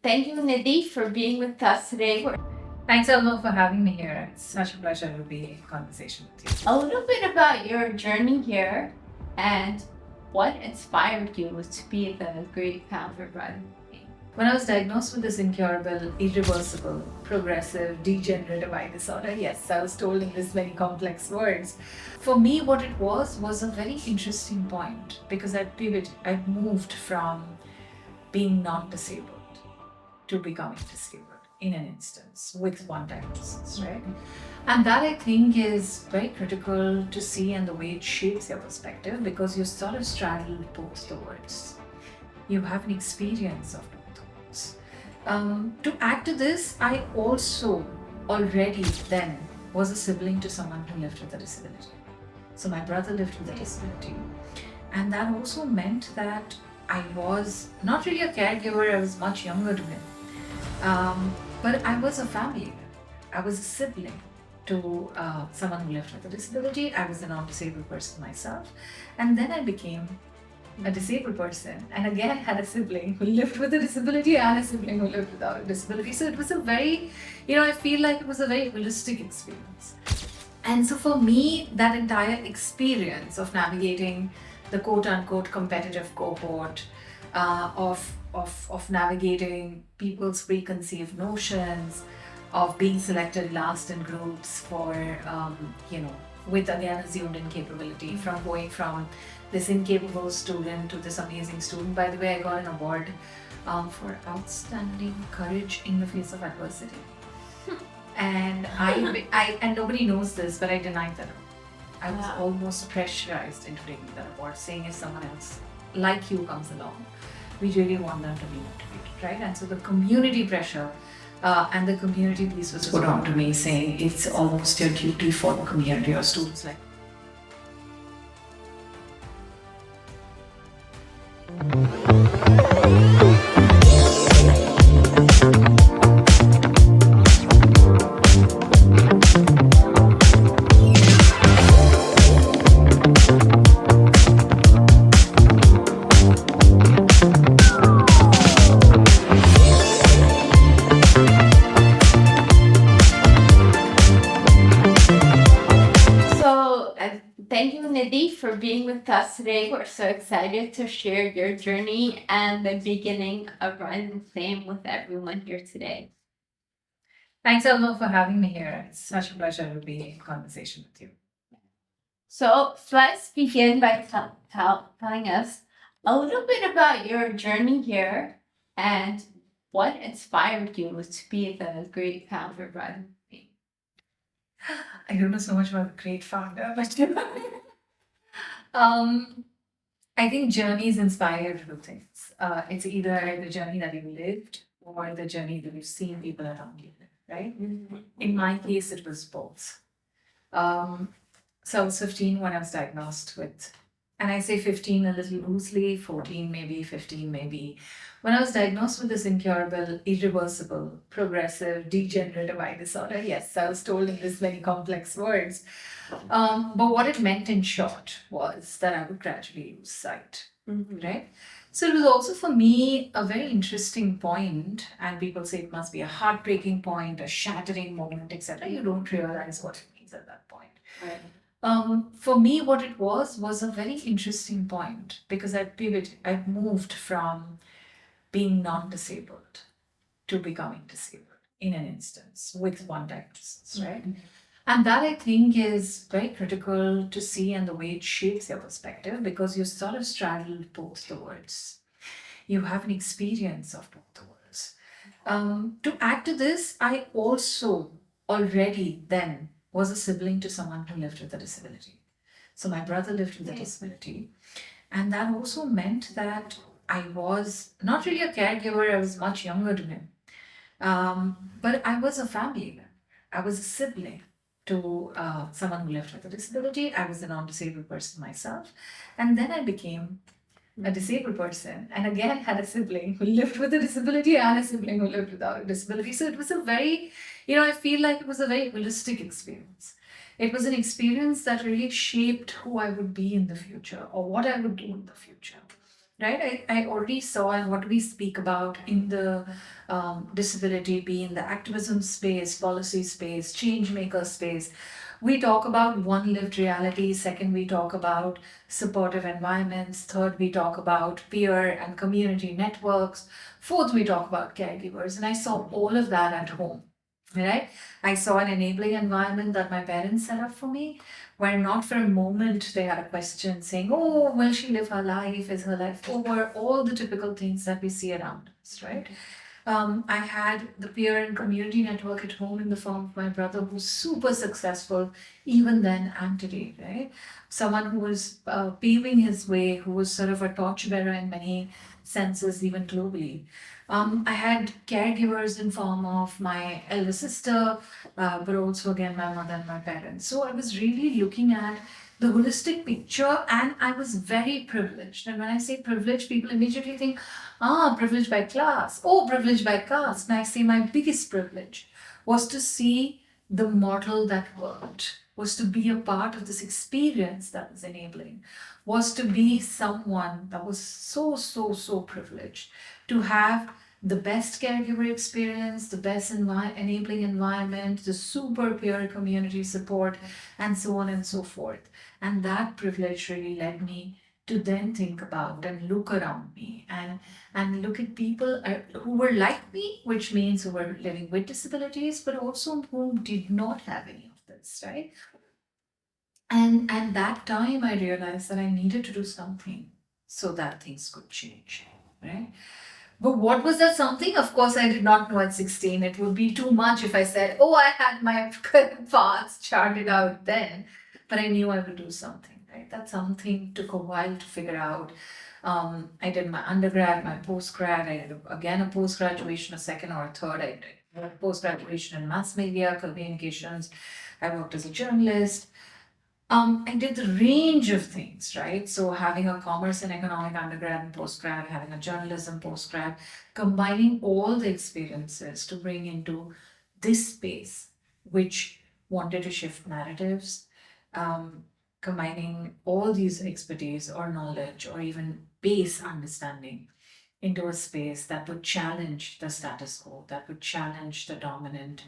thank you, Nidhi, for being with us today. Thanks, Elmo, for having me here. It's such a pleasure to be in conversation with you. A little bit about your journey here and what inspired you to be the great founder, Brian. When I was diagnosed with this incurable, irreversible, progressive, degenerative eye disorder, yes, I was told in this very complex words. For me, what it was a very interesting point because I'd moved from being not disabled to becoming disabled in an instance with one diagnosis, right? And that I think is very critical to see and the way it shapes your perspective because you sort of straddle both the worlds. You have an experience of both worlds. To add to this, I also already then was a sibling to someone who lived with a disability. So my brother lived with a disability. And that also meant that I was not really a caregiver, I was much younger to him. But I was a family member. I was a sibling to someone who lived with a disability. I was a non-disabled person myself. And then I became a disabled person. And again, I had a sibling who lived with a disability and a sibling who lived without a disability. So it was a very, I feel like it was a very holistic experience. And so for me, that entire experience of navigating the quote-unquote competitive cohort, of navigating people's preconceived notions, of being selected last in groups for, with again assumed incapability, from going from this incapable student to this amazing student. By the way, I got an award for outstanding courage in the face of adversity. And and nobody knows this, but I denied that. I was almost pressurized into taking that award, saying if someone else like you comes along, we really want them to be motivated, right? And so the community pressure and the community piece was put on to me, saying it's almost your duty for the community or students like. Thank you, Nidhi, for being with us today. We're so excited to share your journey and the beginning of Rise and Fame with everyone here today. Thanks, Elmo, for having me here. It's such a pleasure to be in conversation with you. So let's begin by telling us a little bit about your journey here and what inspired you to be the great founder, Brian. I don't know so much about the great founder, but I think journeys inspire two things. It's either the journey that you lived or the journey that you've seen people around you live, right? Mm-hmm. In my case, it was both. So I was 15 when I was diagnosed with, and I say 15 a little loosely, 14 maybe, 15 maybe. When I was diagnosed with this incurable, irreversible, progressive, degenerative eye disorder, yes, I was told in this very complex words. But what it meant in short was that I would gradually lose sight, right? So it was also for me a very interesting point, and people say it must be a heartbreaking point, a shattering moment, etc. You don't realize what it means at that point. Right. For me, what it was a very interesting point because I'd moved from being non-disabled to becoming disabled in an instance with one diagnosis, right? And that I think is very critical to see and the way it shapes your perspective because you sort of straddle both the worlds. You have an experience of both the worlds. To add to this, I also already then was a sibling to someone who lived with a disability. So my brother lived with a disability. And that also meant that I was not really a caregiver, I was much younger to him. But I was a family member. I was a sibling to someone who lived with a disability. I was a non-disabled person myself. And then I became a disabled person. And again, I had a sibling who lived with a disability and a sibling who lived without a disability. So it was a very, I feel like it was a very holistic experience. It was an experience that really shaped who I would be in the future or what I would do in the future. right? I already saw, and what we speak about in the disability, be in the activism space, policy space, change maker space. We talk about one lived reality. Second, we talk about supportive environments. Third, we talk about peer and community networks. Fourth, we talk about caregivers. And I saw all of that at home, right? I saw an enabling environment that my parents set up for me, where not for a moment they had a question saying, oh, will she live her life? Is her life over? All the typical things that we see around us, right? I had the peer and community network at home in the form of my brother, who's super successful even then and today, right? Someone who was paving his way, who was sort of a torchbearer in many senses, even globally. I had caregivers in form of my elder sister, but also again my mother and my parents. So I was really looking at the holistic picture, and I was very privileged. And when I say privileged, people immediately think, privileged by class, oh, privileged by caste. And I say my biggest privilege was to see the model that worked, was to be a part of this experience that was enabling, was to be someone that was so privileged to have the best caregiver experience, the best enabling environment, the super peer community support, and so on and so forth. And that privilege really led me to then think about and look around me and look at people who were like me, which means who were living with disabilities, but also who did not have any of this, right? And that time I realized that I needed to do something so that things could change, right? But what was that something? Of course, I did not know at 16. It would be too much if I said, oh, I had my paths charted out then. But I knew I would do something, right? That something took a while to figure out. I did my undergrad, my postgrad. I did again a post graduation, a second or a third. I did post graduation in mass media, communications. I worked as a journalist. I did the range of things, right? So having a commerce and economic undergrad and postgrad, having a journalism postgrad, combining all the experiences to bring into this space, which wanted to shift narratives, combining all these expertise or knowledge or even base understanding into a space that would challenge the status quo, that would challenge the dominant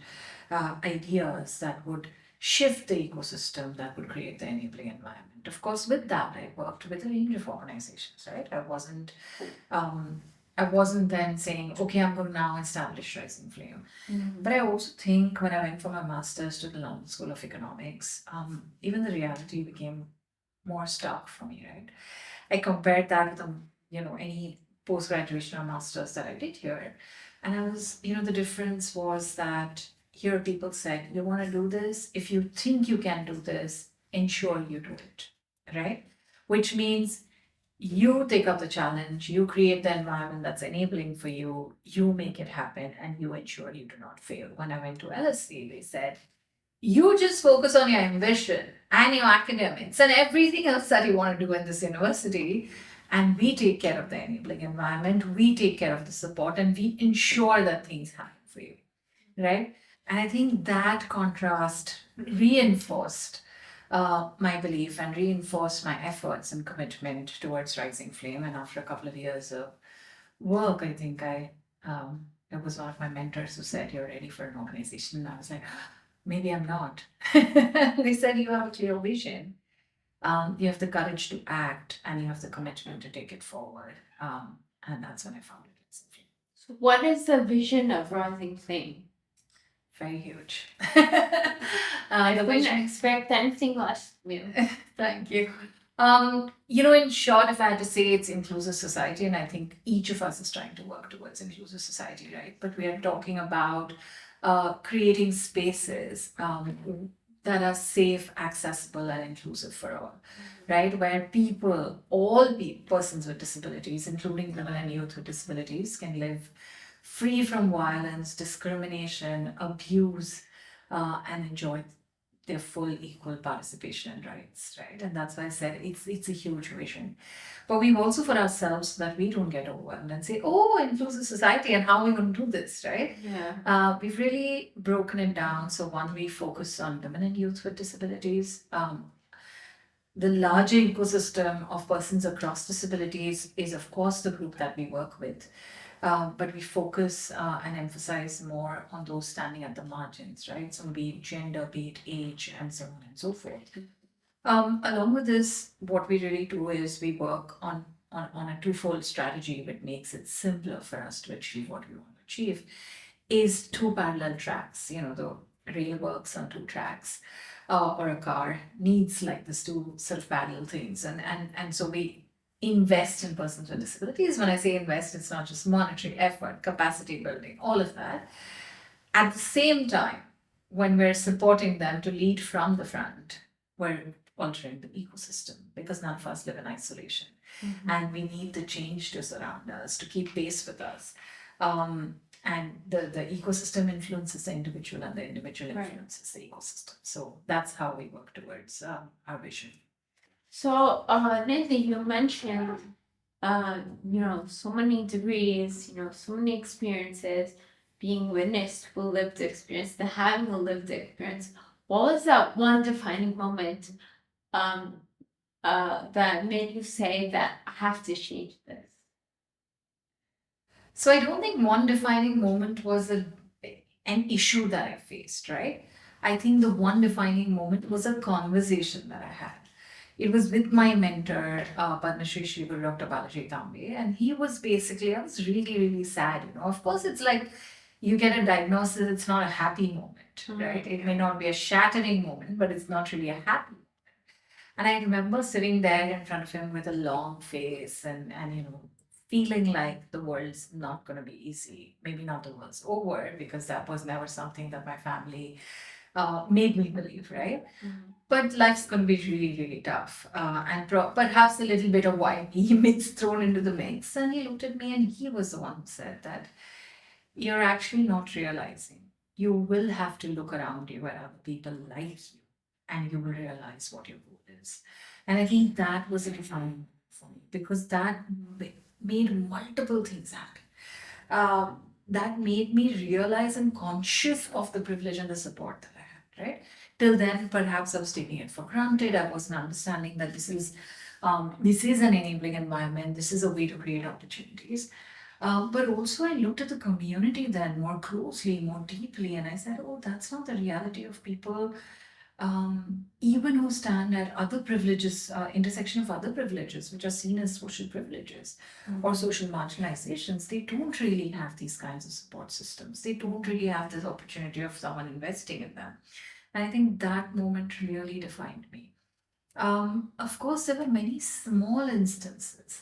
ideas, that would shift the ecosystem, that would create the enabling environment. Of course, with that, I worked with a range of organizations, right? I wasn't then saying, okay, I'm going to now establish Rising Flame. Mm-hmm. But I also think when I went for my master's to the London School of Economics, even the reality became more stark for me, right? I compared that with any post graduation or master's that I did here. And I was, the difference was that here people said, you want to do this? If you think you can do this, ensure you do it, right? Which means you take up the challenge, you create the environment that's enabling for you, you make it happen, and you ensure you do not fail. When I went to LSE, they said, you just focus on your ambition and your academics and everything else that you want to do in this university. And we take care of the enabling environment, we take care of the support, and we ensure that things happen for you, right? And I think that contrast reinforced my belief and reinforced my efforts and commitment towards Rising Flame. And after a couple of years of work, I think it was one of my mentors who said, you're ready for an organization. And I was like, maybe I'm not. They said, you have a clear vision. You have the courage to act and you have the commitment to take it forward. And that's when I found it. So what is the vision of Rising Flame? Very huge. I wouldn't expect anything less from you. Thank you. In short, if I had to say, it's inclusive society, and I think each of us is trying to work towards inclusive society, right? But we are talking about creating spaces that are safe, accessible, and inclusive for all, right? Where persons with disabilities, including women and youth with disabilities, can live free from violence, discrimination, abuse, and enjoy their full equal participation and rights, right? And that's why I said it's a huge vision. But we've also for ourselves so that we don't get overwhelmed and say, oh, inclusive society, and how are we going to do this, right? Yeah. We've really broken it down. So one, we focus on women and youth with disabilities. The larger ecosystem of persons across disabilities is, of course, the group that we work with. But we focus and emphasize more on those standing at the margins, right? So, be it gender, be it age, and so on and so forth. Along with this, what we really do is we work on a twofold strategy that makes it simpler for us to achieve what we want to achieve. Is two parallel tracks. You know, the rail works on two tracks, or a car needs like this two sort of parallel things, and so we invest in persons with disabilities. When I say invest, it's not just monetary effort, capacity building, all of that. At the same time, when we're supporting them to lead from the front, we're altering the ecosystem because none of us live in isolation. And we need the change to surround us, to keep pace with us. And the ecosystem influences the individual, and the individual Right. influences the ecosystem. So that's how we work towards our vision. So, Nidhi, you mentioned, so many degrees, so many experiences, being witnessed to a lived experience, to having a lived experience. What was that one defining moment that made you say that I have to change this? So I don't think one defining moment was an issue that I faced, right? I think the one defining moment was a conversation that I had. It was with my mentor, Padma Shri Shri Guru Dr. Balaji Tambe, and he was basically, I was really, really sad. You know, of course, it's like you get a diagnosis, it's not a happy moment, right? It may not be a shattering moment, but it's not really a happy. And I remember sitting there in front of him with a long face and feeling like the world's not going to be easy. Maybe not the world's over, because that was never something that my family made me believe, right? But life's going to be really, really tough. And perhaps a little bit of YP mix thrown into the mix. And he looked at me and he was the one who said that you're actually not realizing. You will have to look around you at other people like you, and you will realize what your goal is. And I think that was a defining for me, because that made multiple things happen. That made me realize and conscious of the privilege and the support that I had, right? Till then, perhaps I was taking it for granted. I wasn't understanding that this is an enabling environment. This is a way to create opportunities. But also, I looked at the community then more closely, more deeply, and I said, oh, that's not the reality of people, even who stand at other privileges, intersection of other privileges, which are seen as social privileges or social marginalizations. They don't really have these kinds of support systems. They don't really have this opportunity of someone investing in them. And I think that moment really defined me. Of course, there were many small instances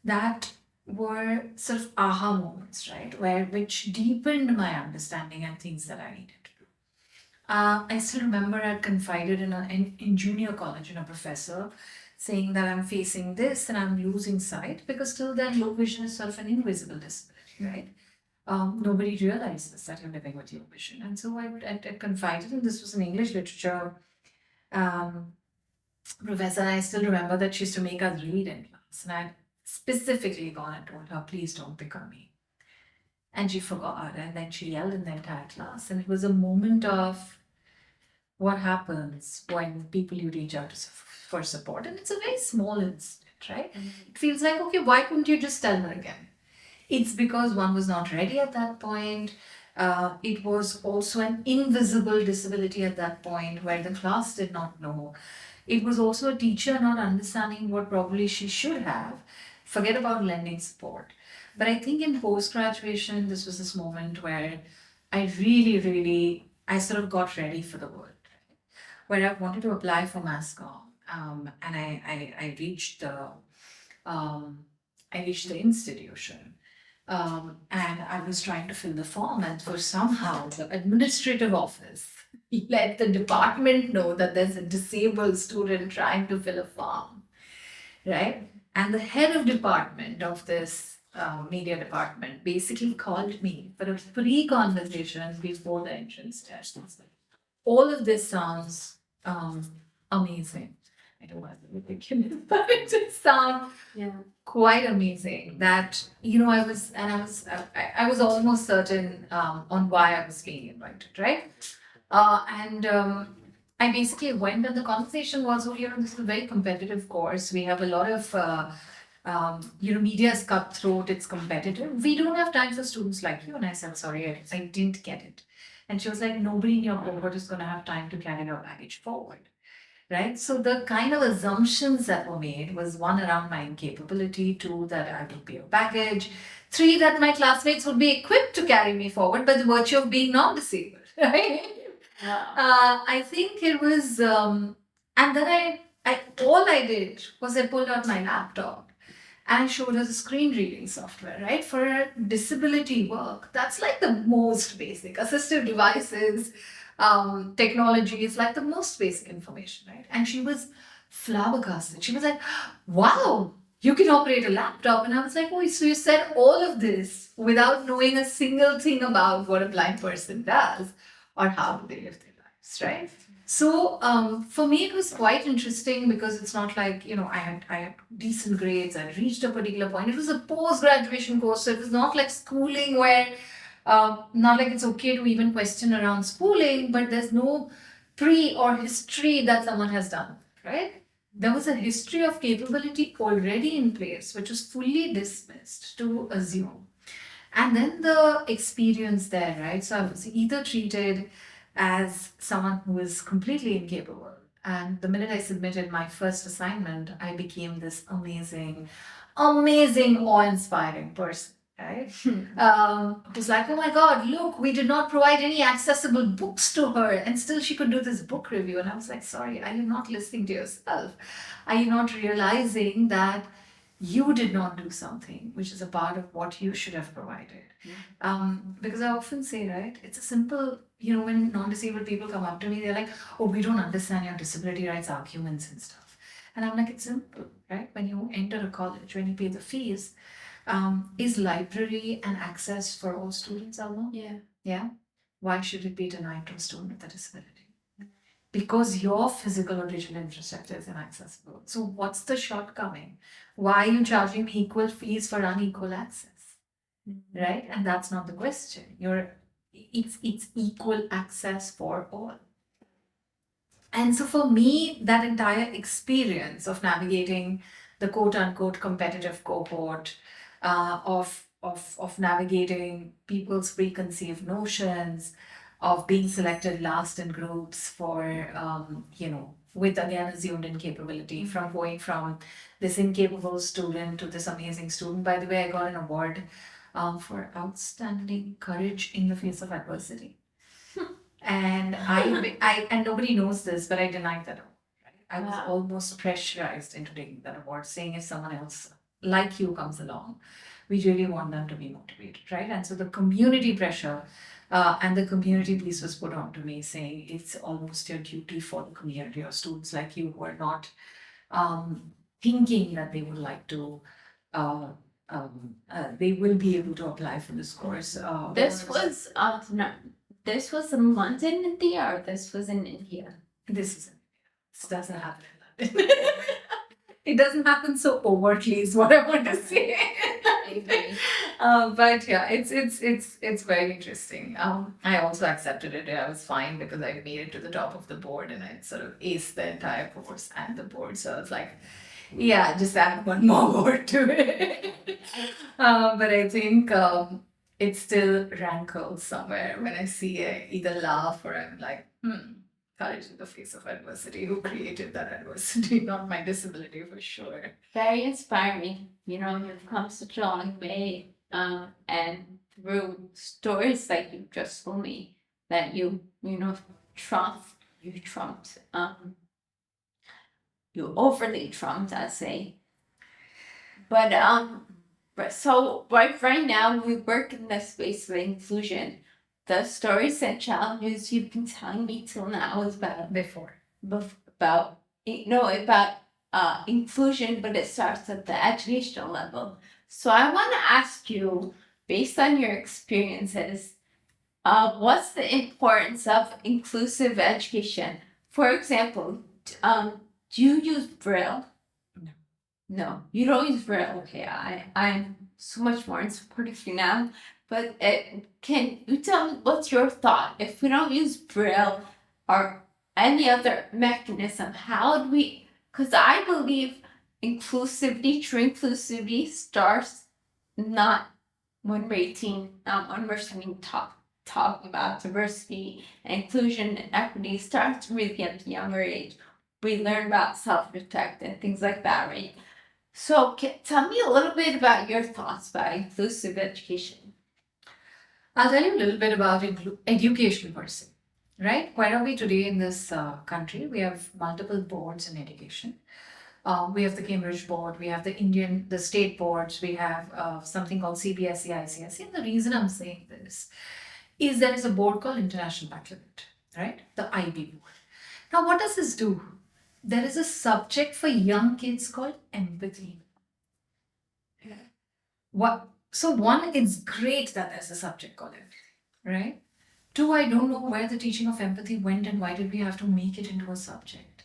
that were sort of aha moments, right? Which deepened my understanding and things that I needed to do. I still remember I confided in junior college in a professor saying that I'm facing this and I'm losing sight, because till then low vision is sort of an invisible disability, right? Nobody realizes that you're living with low vision. And so I confided, and this was an English literature professor. And I still remember that she used to make us read in class. And I specifically gone and told her, please don't pick on me. And she forgot, and then she yelled in the entire class. And it was a moment of what happens when people you reach out to for support. And it's a very small incident, right? It feels like, okay, why couldn't you just tell her again? It's because one was not ready at that point. It was also an invisible disability at that point where the class did not know. It was also a teacher not understanding what probably she should have. Forget about lending support. But I think in post-graduation, this was this moment where I really, really, I sort of got ready for the world, where I wanted to apply for Mass Comm. And I reached the institution. And I was trying to fill the form, and for somehow the administrative office let the department know that there's a disabled student trying to fill a form, right? And the head of department of this media department basically called me for a free conversation before the entrance test. All of this sounds amazing. I don't want to be ridiculous, but it just sounds quite amazing. That I was almost certain on why I was being invited, right? And I basically went, and the conversation was, oh, this is a very competitive course. We have a lot of, media is cutthroat, it's competitive. We don't have time for students like you. And I said, sorry, I didn't get it. And she was like, nobody in your cohort is going to have time to carry your baggage forward. Right? So the kind of assumptions that were made was one, around my incapability, two, that I would be a baggage, three, that my classmates would be equipped to carry me forward by the virtue of being non-disabled. Right? I think it was, and then all I did was I pulled out my laptop and I showed her the screen reading software, right? For disability work, that's like the most basic. Assistive devices, technology is like the most basic information, right? And she was flabbergasted. She was like, wow, you can operate a laptop. And I was like, oh, so you said all of this without knowing a single thing about what a blind person does or how do they live their lives, right? So for me, it was quite interesting because it's not like, I had decent grades. I reached a particular point. It was a post-graduation course. So it was not like schooling where, not like it's okay to even question around schooling, but there's no pre or history that someone has done, right? There was a history of capability already in place, which was fully dismissed to assume. And then the experience there, right? So I was either treated as someone who is completely incapable. And the minute I submitted my first assignment, I became this amazing, awe-inspiring person. Right? It was like, oh my God, look, we did not provide any accessible books to her, and still she could do this book review. And I was like, sorry, are you not listening to yourself? Are you not realizing that you did not do something which is a part of what you should have provided? Because I often say, right, it's a simple, when non-disabled people come up to me, they're like, oh, we don't understand your disability rights arguments and stuff. And I'm like, it's simple, right? When you enter a college, when you pay the fees, is library and access for all students, Alma? Yeah. Yeah. Why should it be denied to a student with a disability? Because your physical or digital infrastructure is inaccessible. So what's the shortcoming? Why are you charging me equal fees for unequal access? Right? And that's not the question. It's equal access for all. And so for me, that entire experience of navigating the quote unquote competitive cohort, of navigating people's preconceived notions, of being selected last in groups for, with again assumed incapability, from going from this incapable student to this amazing student. By the way, I got an award for outstanding courage in the face of adversity. And and nobody knows this, but I denied that award. Right? I was almost pressurized into taking that award, saying if someone else like you comes along, we really want them to be motivated, right? And so the community pressure and the community piece was put onto me, saying it's almost your duty for the community or students like you who are not thinking that they would like to. They will be able to apply for this course. This was in London, India, or this was in India? This is in India. This doesn't happen in London. It doesn't happen so overtly, is what I want to say. But yeah, it's very interesting. I also accepted it. I was fine because I made it to the top of the board and I sort of aced the entire course and the board. So I was like, yeah, just add one more word to it. But I think it still rankles somewhere when I see it, either laugh or I'm like, courage in the face of adversity. Who created that adversity? Not my disability, for sure. Very inspiring. You've come such a long way, and through stories like you just told me, that you trumped, you overly trumped, I say. But so right now we work in the space of inclusion. The stories and challenges you've been telling me till now is about inclusion, but it starts at the educational level. So I want to ask you, based on your experiences, what's the importance of inclusive education? For example, do you use Braille? No, you don't use Braille. Okay, I'm so much more in support of you now. But can you tell me what's your thought? If we don't use Braille, any other mechanism? How do we, because I believe inclusivity, true inclusivity starts not when we're 18, not when we're starting talking about diversity and inclusion and equity, starts really at a younger age. We learn about self-respect and things like that, right? So tell me a little bit about your thoughts about inclusive education. I'll tell you a little bit about education per se, right? Where are we today in this country? We have multiple boards in education. We have the Cambridge board, we have the state boards, we have something called CBSE, ICSE. And the reason I'm saying this is there is a board called International Baccalaureate, right? The IB board. Now, what does this do? There is a subject for young kids called empathy. So one, it's great that there's a subject called empathy, right? Two, I don't know where the teaching of empathy went and why did we have to make it into a subject.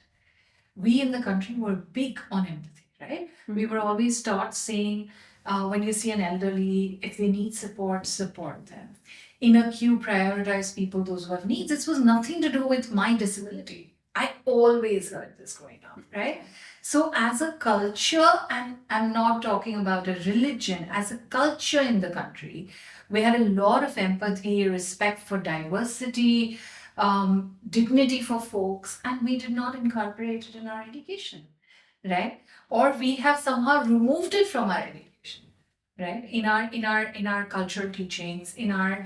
We in the country were big on empathy, right? Mm-hmm. We were always taught saying, when you see an elderly, if they need support, support them. In a queue, prioritize people, those who have needs. This was nothing to do with my disability. I always heard this going on, right? So as a culture, and I'm not talking about a religion, as a culture in the country, we had a lot of empathy, respect for diversity, dignity for folks, and we did not incorporate it in our education, right? Or we have somehow removed it from our education, right? In our cultural teachings, in our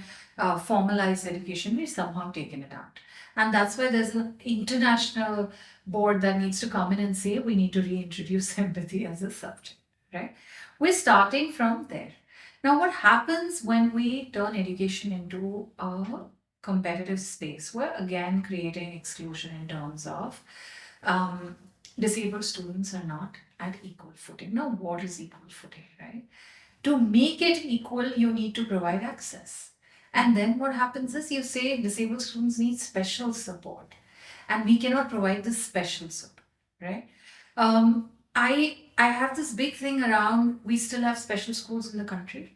formalized education, we've somehow taken it out. And that's why there's an international board that needs to come in and say we need to reintroduce empathy as a subject, right? We're starting from there. Now, what happens when we turn education into a competitive space? We're again creating exclusion in terms of disabled students are not at equal footing. Now, what is equal footing, right? To make it equal, you need to provide access. And then what happens is you say disabled students need special support, and we cannot provide this special support, right? I have this big thing around we still have special schools in the country,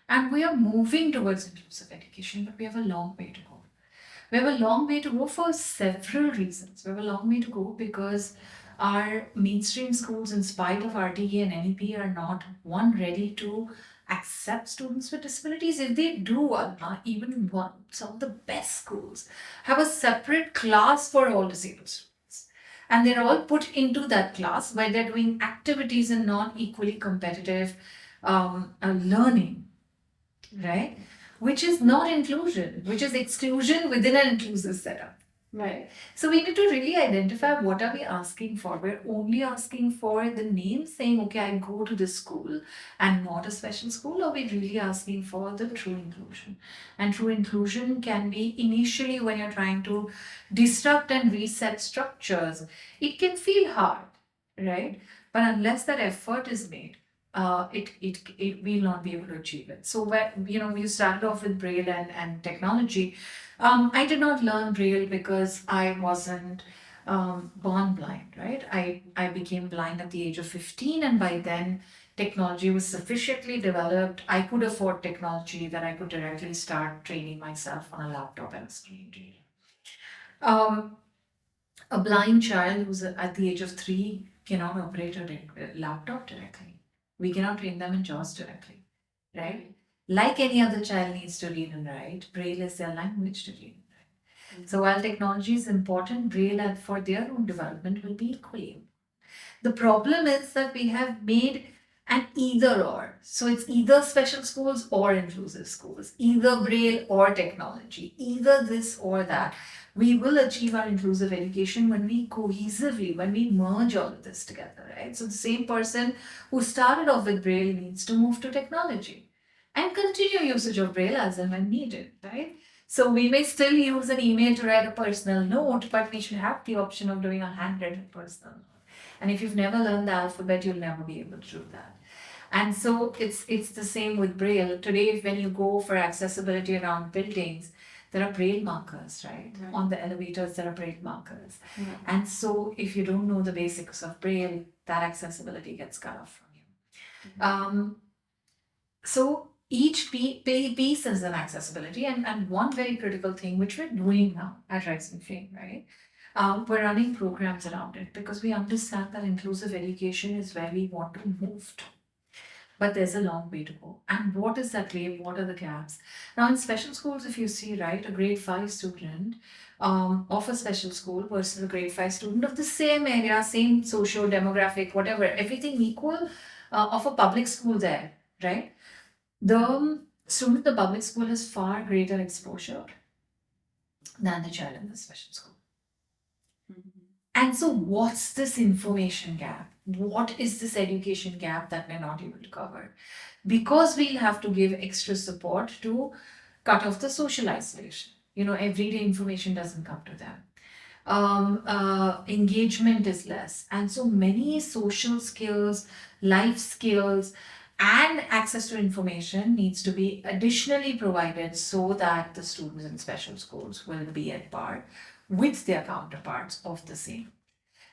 and we are moving towards inclusive education, but we have a long way to go. We have a long way to go for several reasons. We have a long way to go because our mainstream schools, in spite of RTE and NEP, are not ready to accept students with disabilities. If they do, even some of the best schools have a separate class for all disabled students. And they're all put into that class where they're doing activities and not equally competitive learning, right? Which is not inclusion, which is exclusion within an inclusive setup. Right. So we need to really identify what are we asking for. We're only asking for the name saying, okay, I go to this school and not a special school, or we're really asking for the true inclusion. And true inclusion can be initially when you're trying to disrupt and reset structures. It can feel hard, right? But unless that effort is made, it will not be able to achieve it. So where we started off with Braille and technology. I did not learn Braille because I wasn't born blind, right? I became blind at the age of 15, and by then technology was sufficiently developed. I could afford technology that I could directly start training myself on a laptop and a screen reader. A blind child who's at the age of 3 cannot operate a laptop directly. We cannot train them in JAWS directly, right? Like any other child needs to read and write, Braille is their language to read and write. Mm-hmm. So while technology is important, Braille for their own development will be equally important. The problem is that we have made an either or. So it's either special schools or inclusive schools, either Braille or technology, either this or that. We will achieve our inclusive education when we cohesively, when we merge all of this together, right? So the same person who started off with Braille needs to move to technology and continue usage of Braille as and when needed, right? So we may still use an email to write a personal note, but we should have the option of doing a handwritten personal note. And if you've never learned the alphabet, you'll never be able to do that. And so it's the same with Braille. Today, when you go for accessibility around buildings, there are Braille markers, right? On the elevators, there are Braille markers. And so if you don't know the basics of Braille, that accessibility gets cut off from you. So each piece is an accessibility. And one very critical thing, which we're doing now at Rise and Fame, right? We're running programs around it because we understand that inclusive education is where we want to move to. But there's a long way to go. And what is that way? What are the gaps? Now, in special schools, if you see, right, a grade 5 student of a special school versus a grade 5 student of the same area, same social demographic, whatever, everything equal, of a public school there, right? The student in the public school has far greater exposure than the child in the special school. And so, what's this information gap? What is this education gap that we're not able to cover? Because we'll have to give extra support to cut off the social isolation. Everyday information doesn't come to them. Engagement is less. And so many social skills, life skills, and access to information needs to be additionally provided so that the students in special schools will be at par with their counterparts of the same.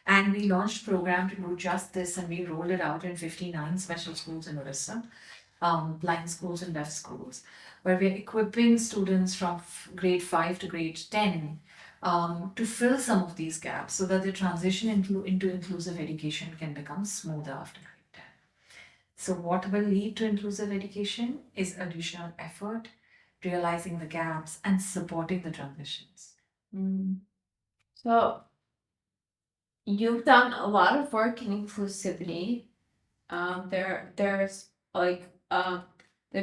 And we launched a program to do just this, and we rolled it out in 59 special schools in Orissa, blind schools and deaf schools, where we're equipping students from grade 5 to grade 10 to fill some of these gaps so that the transition into inclusive education can become smoother after grade 10. So what will lead to inclusive education is additional effort, realizing the gaps, and supporting the transitions. So you've done a lot of work in inclusivity. There's like the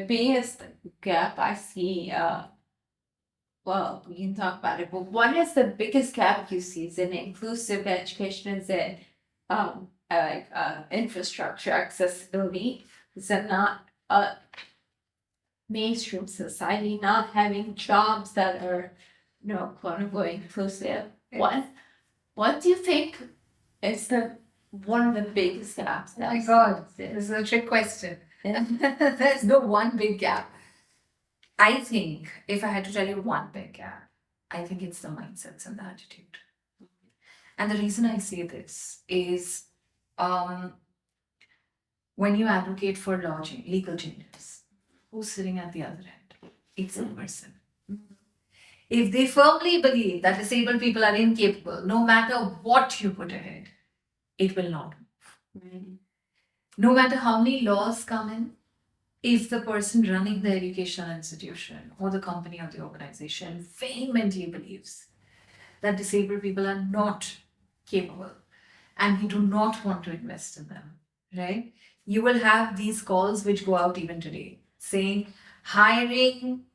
biggest gap I see. Well, we can talk about it, but what is the biggest gap you see? Is it inclusive education? Is it infrastructure accessibility? Is it not mainstream society not having jobs that are, quote unquote inclusive? What do you think is one of the biggest gaps? Oh my God, this is a trick question. There's no one big gap. I think if I had to tell you one big gap, I think it's the mindsets and the attitude. And the reason I say this is when you advocate for legal changes, who's sitting at the other end? It's a person. If they firmly believe that disabled people are incapable, no matter what you put ahead, it will not move. No matter how many laws come in, if the person running the educational institution or the company or the organization vehemently believes that disabled people are not capable and we do not want to invest in them, right? You will have these calls which go out even today saying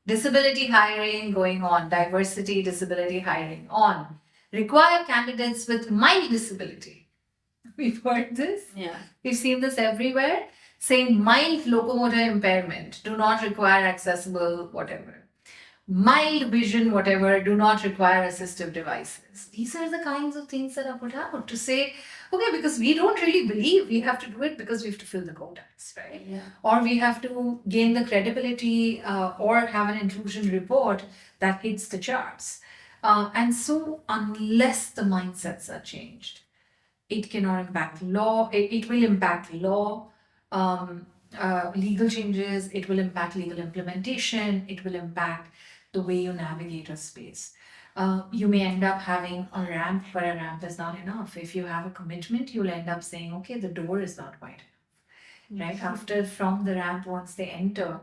disability hiring going on, diversity, disability hiring on, require candidates with mild disability. We've heard this. Yeah. We've seen this everywhere, saying mild locomotor impairment, do not require accessible whatever. Mild vision, whatever, do not require assistive devices. These are the kinds of things that are put out to say, okay, because we don't really believe we have to do it because we have to fill the quotas, right? Yeah. Or we have to gain the credibility or have an inclusion report that hits the charts. And so, unless the mindsets are changed, it cannot impact law. It will impact law, legal changes. It will impact legal implementation. It will impact the way you navigate a space. You may end up having a ramp, but a ramp is not enough. If you have a commitment, you'll end up saying, okay, the door is not wide enough, right? After from the ramp, once they enter,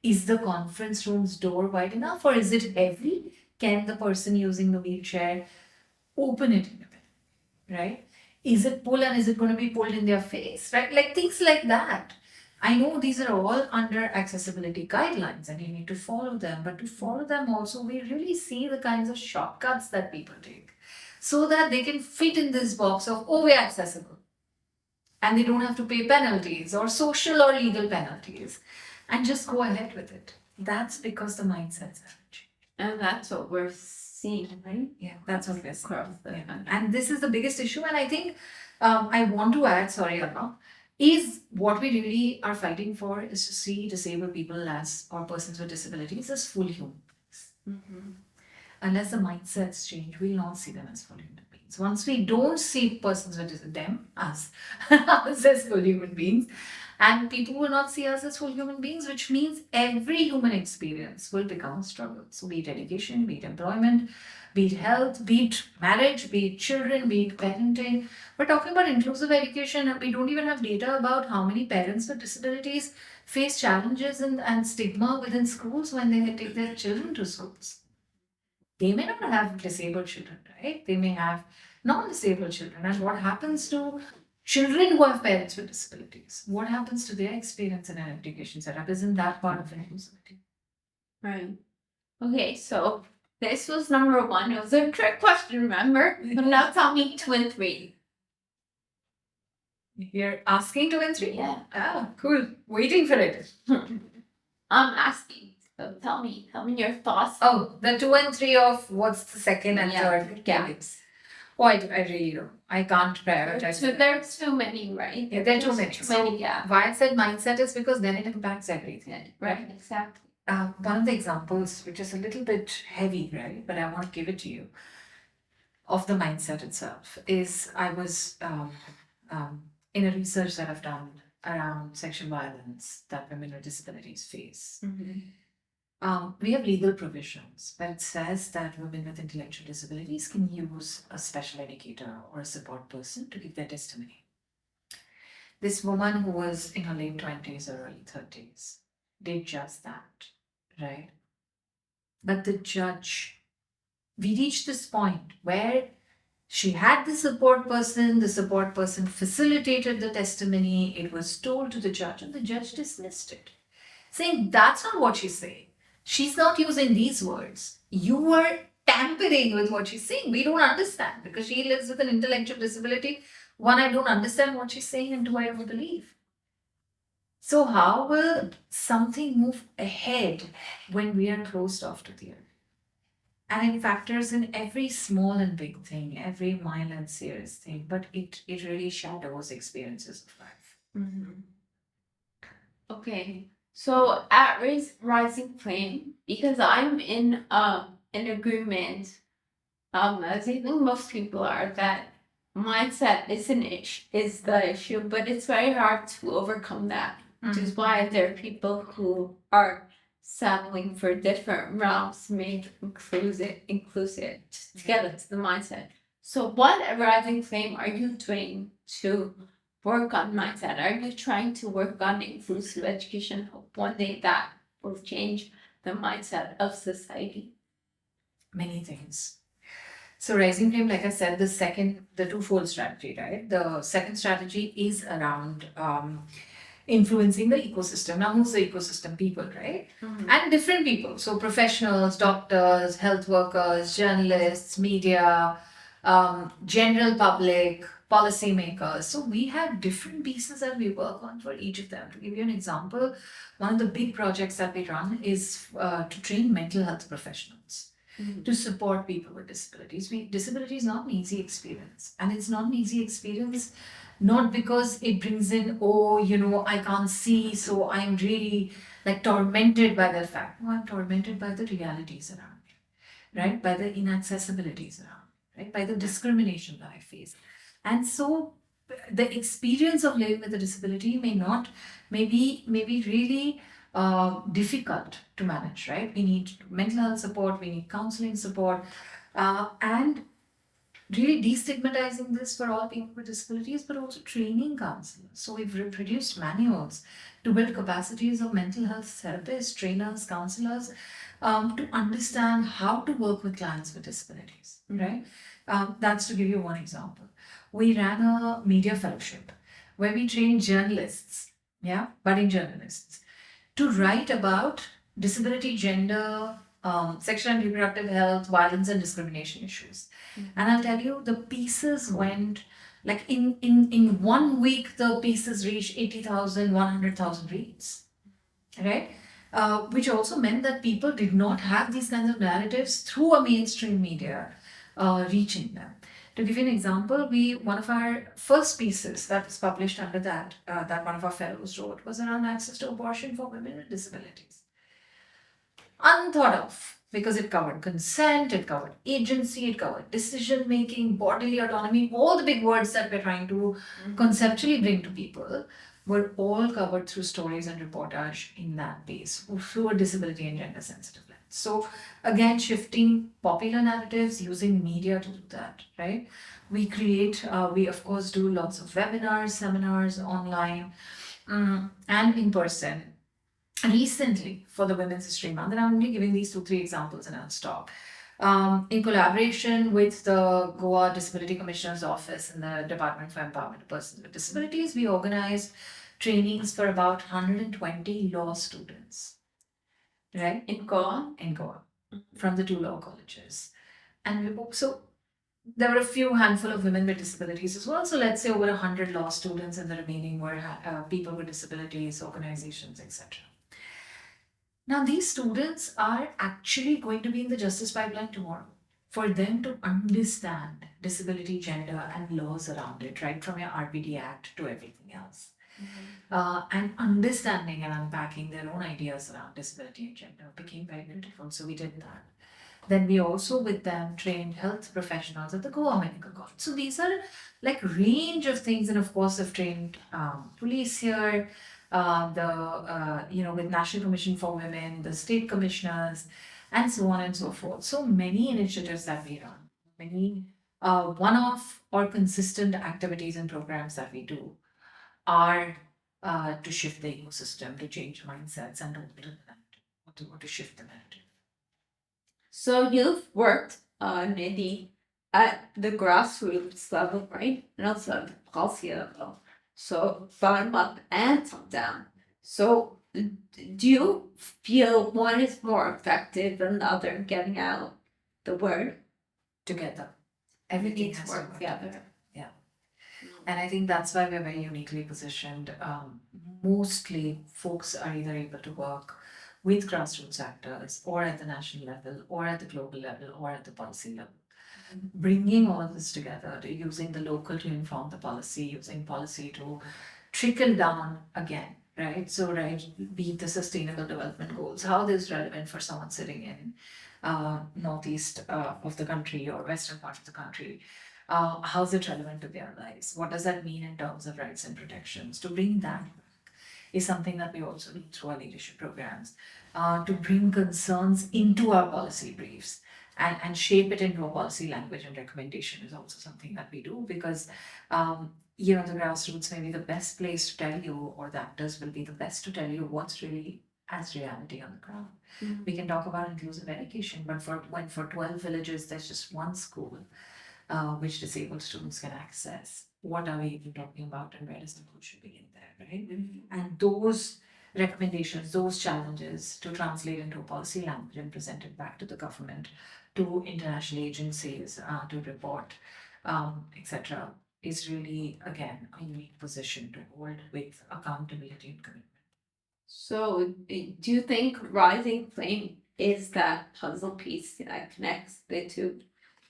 is the conference room's door wide enough or is it heavy? Can the person using the wheelchair open it in a bit, right? Is it pull and is it going to be pulled in their face, right? Like things like that. I know these are all under accessibility guidelines and you need to follow them, but to follow them also, we really see the kinds of shortcuts that people take so that they can fit in this box of, oh, we're accessible. And they don't have to pay penalties or social or legal penalties and just go ahead with it. That's because the mindsets have changed. And that's what we're seeing, right? Yeah, that's what we're seeing. Yeah. And this is the biggest issue. And I think I want to add, sorry, Anna, is what we really are fighting for is to see disabled people as, or persons with disabilities as full human beings. Unless the mindsets change, we'll not see them as full human beings. Once we don't see persons with them as full human beings, And people will not see us as full human beings, which means every human experience will become a struggle. So, be it education, be it employment, be it health, be it marriage, be it children, be it parenting. We're talking about inclusive education, and we don't even have data about how many parents with disabilities face challenges and stigma within schools when they take their children to schools. They may not have disabled children, right? They may have non-disabled children. And what happens to children who have parents with disabilities? What happens to their experience in an education setup? Isn't that part of inclusivity? Right. Okay, so this was number 1. It was a trick question, remember? But now tell me 2 and 3. You're asking 2 and 3? Yeah. Ah, cool. Waiting for it. I'm asking. So tell me your thoughts. Oh, the 2 and 3 of what's the second and third gaps? Oh, I really don't. I can't prioritize. So there's too many, right? Yeah, there are too many. Too many, yeah. Why I said mindset is because then it impacts everything. Yeah, right, exactly. One of the examples, which is a little bit heavy, right? But I want to give it to you, of the mindset itself, is I was in a research that I've done around sexual violence that women with disabilities face. We have legal provisions where it says that women with intellectual disabilities can use a special educator or a support person to give their testimony. This woman who was in her late 20s or early 30s did just that, right? But the judge, we reached this point where she had the support person facilitated the testimony, it was told to the judge, and the judge dismissed it, saying that's not what she's saying. She's not using these words. You are tampering with what she's saying. We don't understand because she lives with an intellectual disability. One, I don't understand what she's saying, and two, I don't believe. So how will something move ahead when we are closed off to the earth? And it factors in every small and big thing, every mild and serious thing, but it really shadows experiences of life. Okay. So at Rising Flame, because I'm in agreement, as I think most people are, that mindset is the issue, but it's very hard to overcome that, which is why there are people who are settling for different realms to make inclusive to get into the mindset. So what at Rising Flame are you doing to work on mindset? Are you trying to work on inclusive education? Hope one day that will change the mindset of society. Many things. So Rising Flame, like I said, the twofold strategy, right? The second strategy is around influencing the ecosystem. Now, who's the ecosystem? People, right? And different people. So professionals, doctors, health workers, journalists, media, general public, policymakers. So we have different pieces that we work on for each of them. To give you an example, one of the big projects that we run is to train mental health professionals to support people with disabilities. Disability is not an easy experience, and it's not an easy experience not because it brings in, I can't see, so I'm really like tormented by that fact. No, I'm tormented by the realities around me, right? By the inaccessibilities around me, right? By the discrimination that I face. And so the experience of living with a disability may be really difficult to manage, right? We need mental health support, we need counseling support, and really destigmatizing this for all people with disabilities, but also training counselors. So we've produced manuals to build capacities of mental health therapists, trainers, counselors, to understand how to work with clients with disabilities, right? That's to give you one example. We ran a media fellowship where we trained journalists, budding journalists, to write about disability, gender, sexual and reproductive health, violence and discrimination issues. And I'll tell you, the pieces went, like in 1 week, the pieces reached 80,000, 100,000 reads, right? Which also meant that people did not have these kinds of narratives through a mainstream media reaching them. To give you an example, one of our first pieces that was published under that one of our fellows wrote was around access to abortion for women with disabilities. Unthought of, because it covered consent, it covered agency, it covered decision making, bodily autonomy, all the big words that we're trying to conceptually bring to people. were all covered through stories and reportage in that base through a disability and gender sensitive lens. So again, shifting popular narratives using media to do that, right? We of course do lots of webinars, seminars online, and in person. Recently, for the Women's History Month, and I'm only giving these 2, 3 examples and I'll stop. In collaboration with the Goa Disability Commissioner's Office and the Department for Empowerment of Persons with Disabilities, we organized trainings for about 120 law students, right? In Goa? In Goa, from the 2 law colleges. And we also, there were a few handful of women with disabilities as well. So let's say over 100 law students, and the remaining were people with disabilities, organizations, etc. Now, these students are actually going to be in the justice pipeline tomorrow. For them to understand disability, gender, and laws around it, right from your RPD Act to everything else, and understanding and unpacking their own ideas around disability and gender became very beautiful. So we did that. Then we also with them trained health professionals at the Goa Medical College. So these are like range of things, and of course have trained police here, with National Commission for Women, the state commissioners, and so on and so forth. So many initiatives that we run, many one-off or consistent activities and programs that we do are to shift the ecosystem, to change mindsets, and to alter the narrative, or to shift the narrative. So you've worked, Nidhi, at the grassroots level, right? And also at the policy level. So bottom up and top down. So do you feel one is more effective than the other in getting out the word? Together. We Everything need to has work together. Yeah. And I think that's why we're very uniquely positioned. Mostly folks are either able to work with grassroots actors or at the national level or at the global level or at the policy level. Bringing all of this together, to using the local to inform the policy, using policy to trickle down again, right? So, right, be it the sustainable development goals, how this is relevant for someone sitting in northeast of the country or western part of the country. How's it relevant to their lives? What does that mean in terms of rights and protections? To bring that back is something that we also do through our leadership programs, to bring concerns into our policy briefs and shape it into a policy language and recommendation is also something that we do because the grassroots may be the best place to tell you, or the actors will be the best to tell you what's really as reality on the ground. We can talk about inclusive education, but for 12 villages there's just one school which disabled students can access, what are we even talking about, and where does the goal should begin there, right? And those recommendations, those challenges to translate into a policy language and present it back to the government, to international agencies, to report, etc., is really, again, a unique position to hold with accountability and commitment. So do you think Rising Flame is that puzzle piece that connects the two?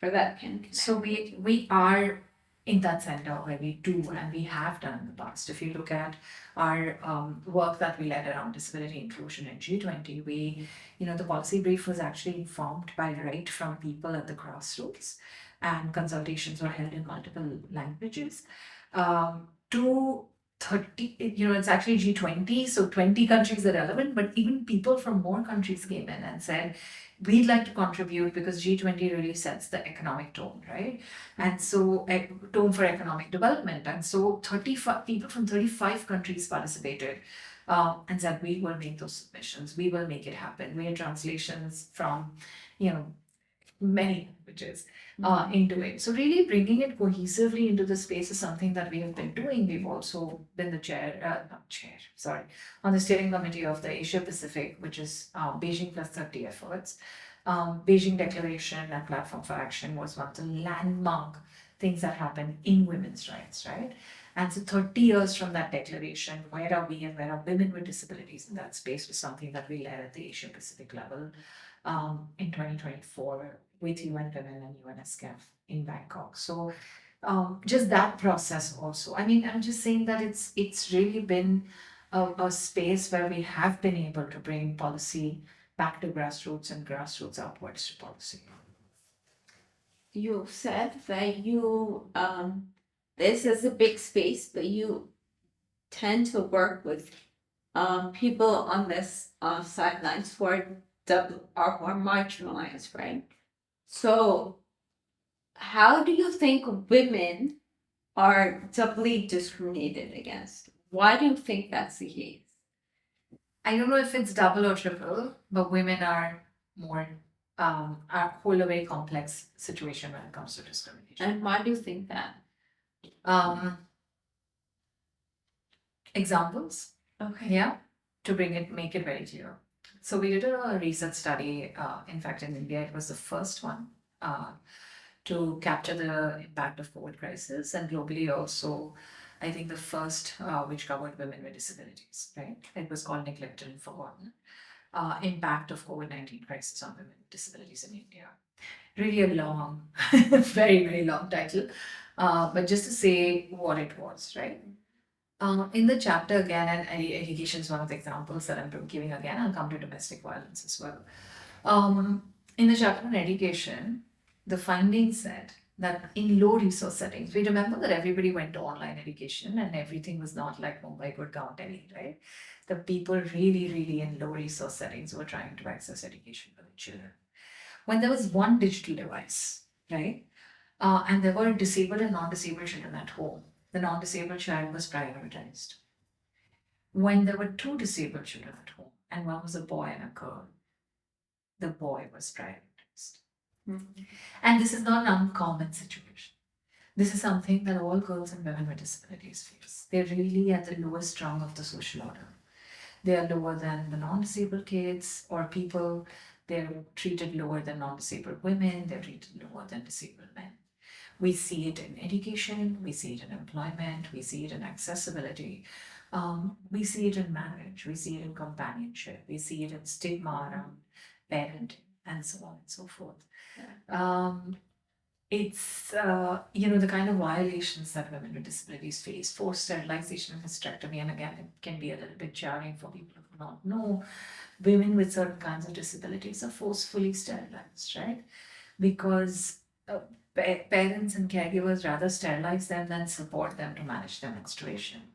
Or that can connect? So we are in that center where we do and we have done in the past. If you look at our work that we led around disability inclusion in G20, the policy brief was actually informed by right from people at the grassroots, and consultations were held in multiple languages. To 30, it's actually G20, so 20 countries are relevant, but even people from more countries came in and said, we'd like to contribute because G20 really sets the economic tone, right? And so, tone for economic development. And so, 35 people from 35 countries participated and said, we will make those submissions, we will make it happen. We had translations from, many languages into it. So, really bringing it cohesively into the space is something that we have been doing. We've also been on the steering committee of the Asia Pacific, which is Beijing Plus 30 efforts. Beijing Declaration and Platform for Action was one of the landmark things that happened in women's rights, right? And so 30 years from that declaration, where are we and where are women with disabilities in that space was something that we led at the Asia Pacific level in 2024 with UN Women and UNSCAF in Bangkok. So just that process also. I mean, I'm just saying that it's really been a space where we have been able to bring policy back to grassroots and grassroots upwards to policy. You said that you this is a big space, but you tend to work with people on this sidelines who are who are marginalized, right? So, how do you think women are doubly discriminated against? Why do you think that's the case? I don't know if it's double or triple, but women are more hold a very complex situation when it comes to discrimination. And why do you think that? Examples, Okay. yeah, to make it very clear. So we did a research study. In fact, in India, it was the first one to capture the impact of COVID crisis, and globally also, I think the first which covered women with disabilities. Right? It was called Neglected and Forgotten: Impact of COVID-19 Crisis on Women with Disabilities in India. Really a long, very very long title, but just to say what it was, right? In the chapter again, and education is one of the examples that I'm giving again. I'll come to domestic violence as well. In the chapter on education, the findings said that in low resource settings, we remember that everybody went to online education and everything was not like Mumbai, Gurgaon, Delhi, right? The people really, really in low resource settings were trying to access education for their children. When there was one digital device, right? And there were disabled and non-disabled children at home, the non-disabled child was prioritized. When there were two disabled children at home, and one was a boy and a girl, the boy was prioritized. Mm-hmm. And this is not an uncommon situation. This is something that all girls and women with disabilities face. They're really at the lowest rung of the social order. They are lower than the non-disabled kids or people. They're treated lower than non-disabled women. They're treated lower than disabled men. We see it in education, we see it in employment, we see it in accessibility, we see it in marriage, we see it in companionship, we see it in stigma around parenting, and so on and so forth. It's the kind of violations that women with disabilities face. Forced sterilization and hysterectomy, and again, it can be a little bit jarring for people who do not know. Women with certain kinds of disabilities are forcefully sterilized, right? Because parents and caregivers rather sterilize them than support them to manage their menstruation.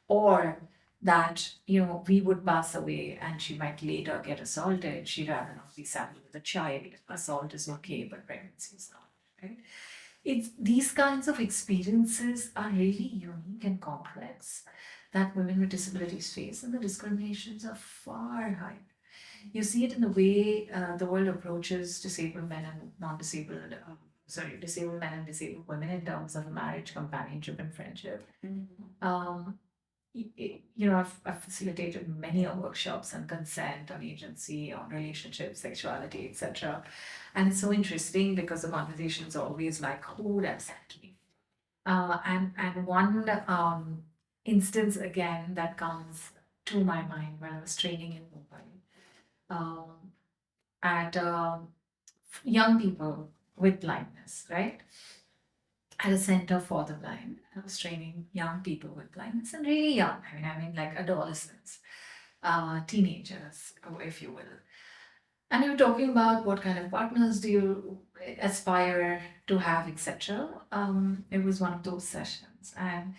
Or that, we would pass away and she might later get assaulted. She'd rather not be saddled with a child. Assault is okay, but pregnancy is not, right? It's these kinds of experiences are really unique and complex that women with disabilities face, and the discriminations are far higher. You see it in the way the world approaches disabled men and non-disabled, disabled men and disabled women in terms of marriage, companionship, and friendship. Mm-hmm. I've facilitated many workshops on consent, on agency, on relationships, sexuality, etc. And it's so interesting because the conversation is always like, who would have said to me? And one instance again that comes to my mind when I was training in Mumbai at young people with blindness, right? At a center for the blind. I was training young people with blindness, and really young. I mean like adolescents, teenagers, if you will. And we were talking about what kind of partners do you aspire to have, etc. It was one of those sessions, and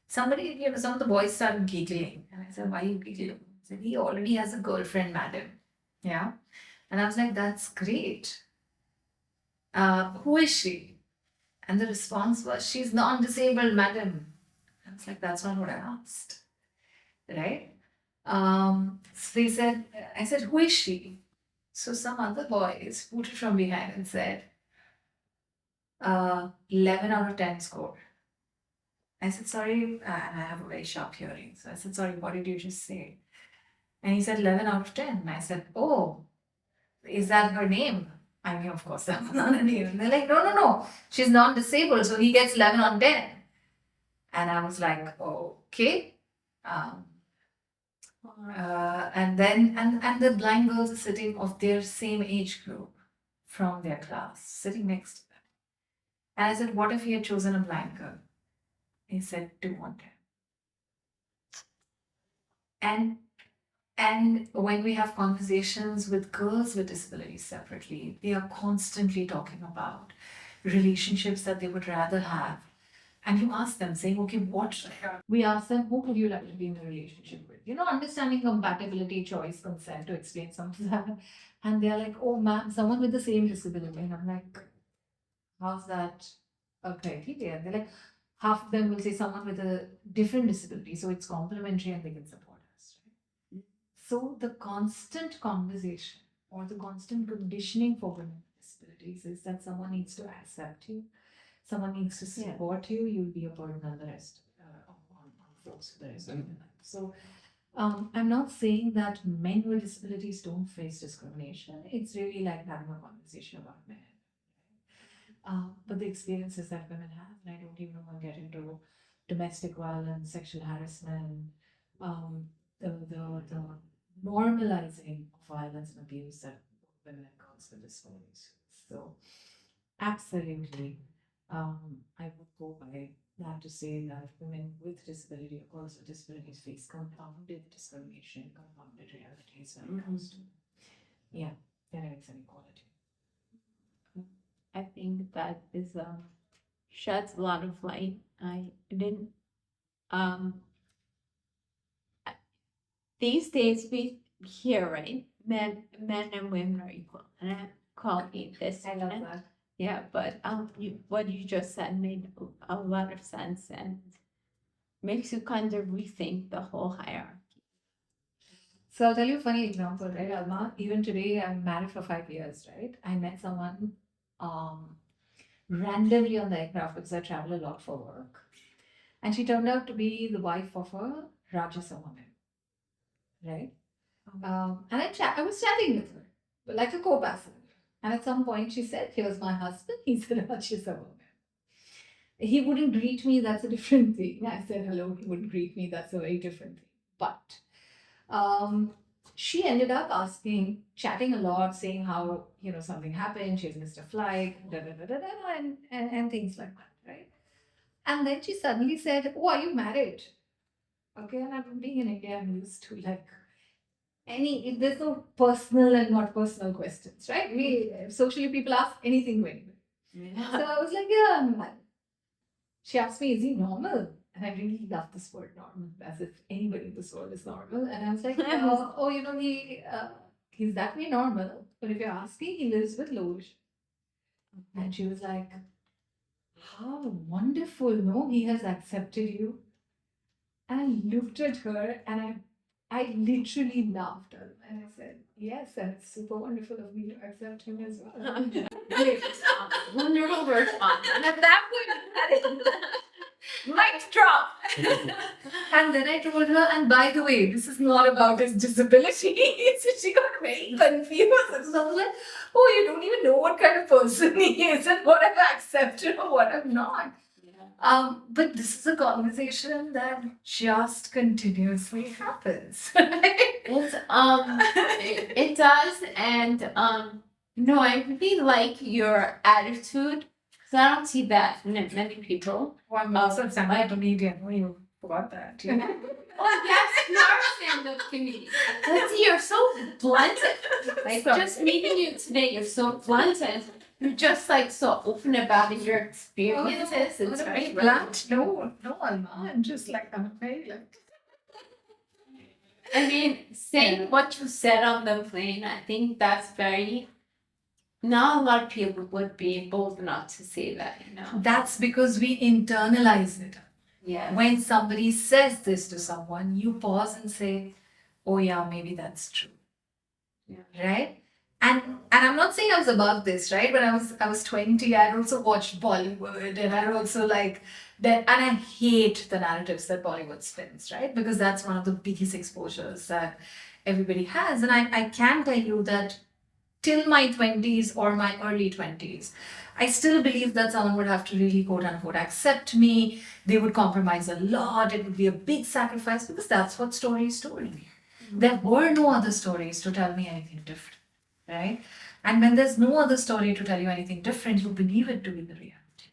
somebody, some of the boys started giggling, and I said, "Why are you giggling?" He said, "He already has a girlfriend, madam." Yeah, and I was like, "That's great. Who is she?" And the response was, "She's non-disabled, madam." I was like, "That's not what I asked." Right? So they said, I said, "Who is she?" So some other boys hooted from behind and said, 11 out of 10 score. I said, "Sorry," and I have a very sharp hearing. So I said, "Sorry, what did you just say?" And he said, 11 out of 10. And I said, "Oh, is that her name?" I mean, of course, that was not her name. And they're like, no, she's non-disabled, so he gets 11 on 10. And I was like, okay. And then, and the blind girls are sitting of their same age group from their class, sitting next to them. And I said, "What if he had chosen a blind girl?" He said, 2 on 10. And when we have conversations with girls with disabilities separately, they are constantly talking about relationships that they would rather have and you ask them, saying, okay, what? We ask them, who would you like to be in a relationship with? Understanding compatibility, choice, consent to explain some of that. And they're like, oh, ma'am, someone with the same disability. And I'm like, how's that a criteria? They're like, half of them will say someone with a different disability, so it's complementary and they can support us. Right? So the constant conversation or the constant conditioning for women with disabilities is that someone needs to accept you, someone needs to support you, you'll be a burden on the rest on folks for the rest of your life. So I'm not saying that men with disabilities don't face discrimination. It's really like having a conversation about men. But the experiences that women have, and I don't even want to get into domestic violence, sexual harassment, the normalizing of violence and abuse that women and girls with disabilities. So, absolutely, I would go by that to say that women with disability or girls with disabilities face compounded discrimination, compounded realities when it comes to, genetics and equality. I think that is sheds a lot of light. I didn't these days we hear, right, men and women are equal, and I call it this. I love that. Yeah, but what you just said made a lot of sense and makes you kind of rethink the whole hierarchy. So I'll tell you a funny example, right, Alma? Even today, I'm married for 5 years, right? I met someone randomly on the aircraft because I travel a lot for work. And she turned out to be the wife of a Rajasa woman, right? And I was chatting with her, but like a co-passenger. And at some point she said, here's my husband, he's a Rajasa woman. He wouldn't greet me, that's a different thing. I said hello, he wouldn't greet me, that's a very different thing. But she ended up chatting a lot, saying how, something happened, she's missed a flight, and things like that, right? And then she suddenly said, oh, are you married? Okay, and I'm being in India, I'm used to there's no personal and not personal questions, right? Socially, people ask anything when. Yeah. So I was like, yeah, I'm married. She asked me, is he normal? And I really love this word normal, as if anybody in this world is normal. And I was like, he's that way normal. But if you're asking, he lives with low vision. And she was like, how wonderful, no? He has accepted you. And I looked at her and I literally laughed. And I said, yes, and it's super wonderful of me to accept him as well. Great response. Wonderful response. And at that point, mic drop. And then I told her, and by the way, this is not about his disability. So she got very confused. So I was like, oh, you don't even know what kind of person he is and what I've accepted or what I've not. But this is a conversation that just continuously happens. It does, and no, I really like your attitude. So I don't see that in many people. Well, I'm also a stand-up comedian. Oh, you forgot that. Yeah. Oh yes, you are a stand-up comedian. Let's see, you're so blunted. Like just meeting you today, you're so blunted. You're just so open about your experiences. It's very blunt. No, Alma. I'm just I'm very I mean, saying what you said on the plane, I think that's very. Not a lot of people would be bold enough to say that, That's because we internalize it. Yeah. When somebody says this to someone, you pause and say, oh yeah, maybe that's true. Yeah. Right? And I'm not saying I was above this, right? When I was 20, I also watched Bollywood and I also that, and I hate the narratives that Bollywood spins, right? Because that's one of the biggest exposures that everybody has. And I can tell you that till my 20s or my early 20s, I still believe that someone would have to really quote unquote accept me. They would compromise a lot. It would be a big sacrifice because that's what stories told me. Mm-hmm. There were no other stories to tell me anything different. Right? And when there's no other story to tell you anything different, you believe it to be the reality.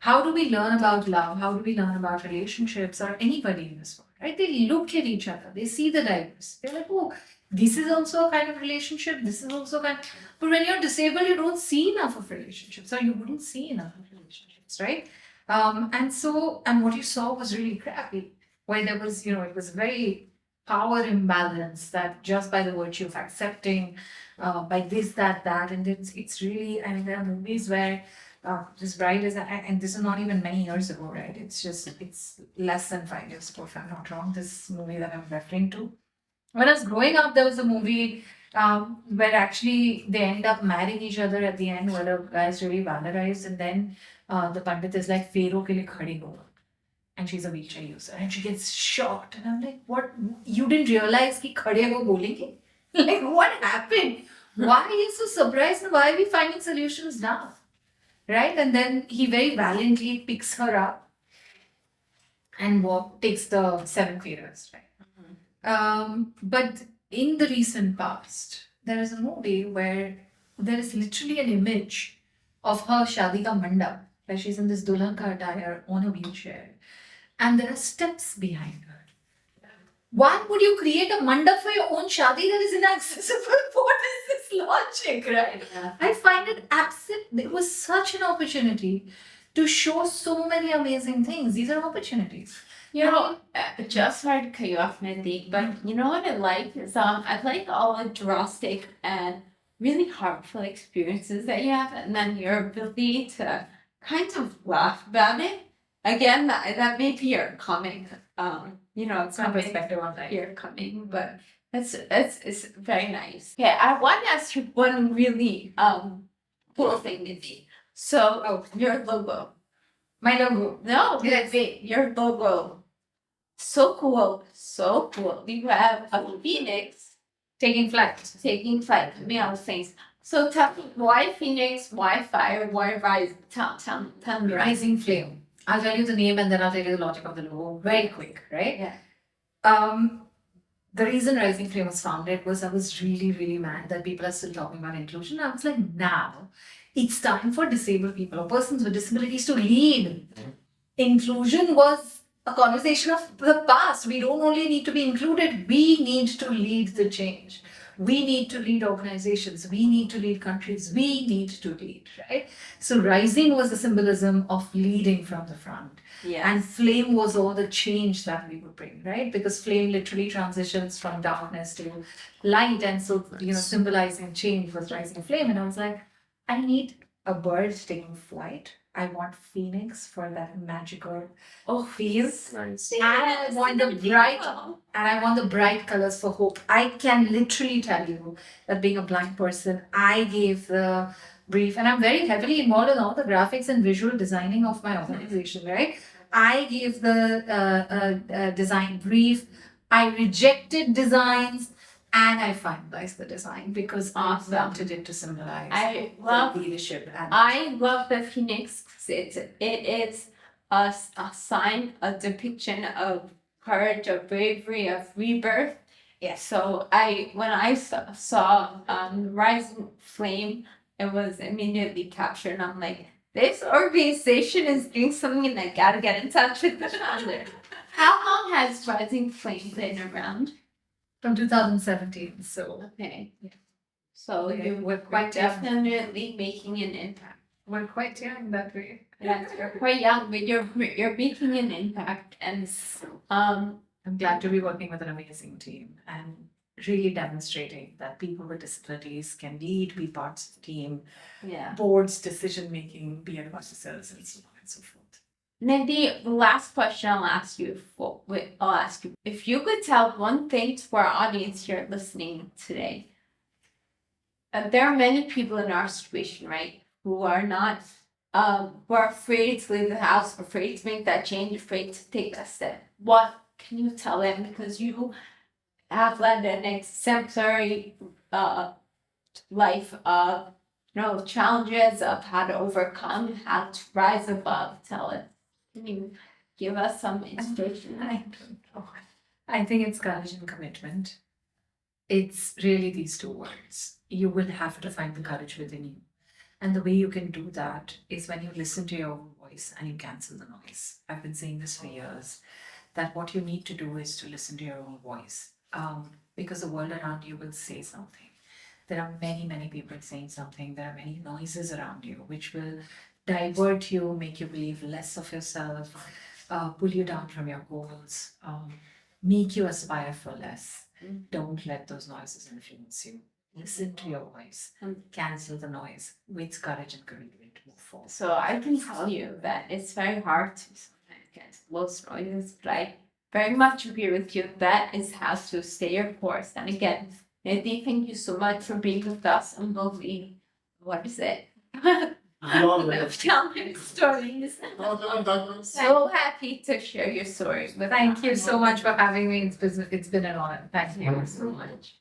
How do we learn about love? How do we learn about relationships or anybody in this world? Right? They look at each other. They see the diversity. They're like, oh, this is also a kind of relationship. This is also kind. But when you're disabled, you don't see enough of relationships, or you wouldn't see enough of relationships, right? And what you saw was really crappy, where there was, it was very power imbalance that just by the virtue of accepting, by this, that, and it's really, I mean, there are movies where this bride is, and this is not even many years ago, right? It's less than 5 years ago, if I'm not wrong, this movie that I'm referring to. When I was growing up, there was a movie where actually they end up marrying each other at the end, where the guy is really valorized, and then the pandit is like, Pharaoh ke liye khadi ho. And she's a wheelchair user, and she gets shocked. And I'm like, what? You didn't realize ki khade ho bolenge? Like, what happened? Why are you so surprised? And why are we finding solutions now? Right? And then he very valiantly picks her up and takes the 7 phases, right? But in the recent past, there is a movie where there is literally an image of her Shadi ka mandap, where she's in this dulhan ka attire on a wheelchair, and there are steps behind her. Why would you create a mandap for your own shadi that is inaccessible? What is this logic, right? Yeah. I find it absurd. It was such an opportunity to show so many amazing things. These are opportunities. Just sorry to cut you off, Nidhi, but you know what I like is I like all the drastic and really harmful experiences that you have, and then your ability to kind of laugh about it. Again, that may be your coming, it's My coming, perspective on that. your coming, but it's very nice. Yeah, I want to ask you one really cool thing, Nidhi. So your logo. My logo. No, Yes. your logo. So cool, so cool. You have a phoenix Taking flight. taking flight, many other things. So tell me, why phoenix? Why fire? Why rise? Tell me. Rising flame. I'll tell you the name and then I'll tell you the logic of the logo very quick, right? Yeah. The reason Rising Flame was founded was I was really, really mad that people are still talking about inclusion. I was like, now it's time for disabled people or persons with disabilities to lead. Inclusion was a conversation of the past. We don't only need to be included, we need to lead the change. We need to lead organizations, we need to lead countries, we need to lead, right? So rising was the symbolism of leading from the front. Yeah. And flame was all the change that we would bring, right? Because flame literally transitions from darkness to light. And so, symbolizing change was rising flame. And I was like, I need a bird taking flight. I want phoenix for that magical feel. And I want the bright colors for hope. I can literally tell you that being a blind person, I gave the brief, and I'm very heavily involved in all the graphics and visual designing of my organization, right? I gave the design brief. I rejected designs. And I finalized the design because Awesome. I wanted it to symbolize I love leadership. And I love the phoenix because it is a sign, a depiction of courage, of bravery, of rebirth. Yes. So when I saw Rising Flame, it was immediately captured. And I'm like, this organization is doing something, and I gotta get in touch with the founder. How long has Rising Flame been around? From 2017. So Okay. So we're quite young. definitely making an impact. We're quite young that way. Yes, you're quite young, but you're making an impact, and I'm glad to be working with an amazing team and really demonstrating that people with disabilities can lead, be parts of the team, yeah. boards, decision making, be advisors, and so on and so forth. Nidhi, the last question I'll ask you if you could tell one thing to our audience here listening today. There are many people in our situation, right, who are not, who are afraid to leave the house, afraid to make that change, afraid to take that step. What can you tell them? Because you have led an exemplary life of challenges, of how to overcome, how to rise above. Tell us. Can you give us some inspiration? I don't know. I think it's courage and commitment. It's really these two words. You will have to find the courage within you. And the way you can do that is when you listen to your own voice and you cancel the noise. I've been saying this for years, that what you need to do is to listen to your own voice. Because the world around you will say something. There are many, many people saying something. There are many noises around you which will divert you, make you believe less of yourself, pull you down from your goals, make you aspire for less. Don't let those noises influence you. Listen to your voice. Cancel the noise with courage and commitment to move forward. So I can tell you that it's very hard to sometimes get those noises, but I very much agree with you. That is how to stay your course. And again, Nidhi, thank you so much for being with us and lovely, what is it? Telling stories. So happy to share your story with Thank you so much for having me. It's been an honor. Thank you so much.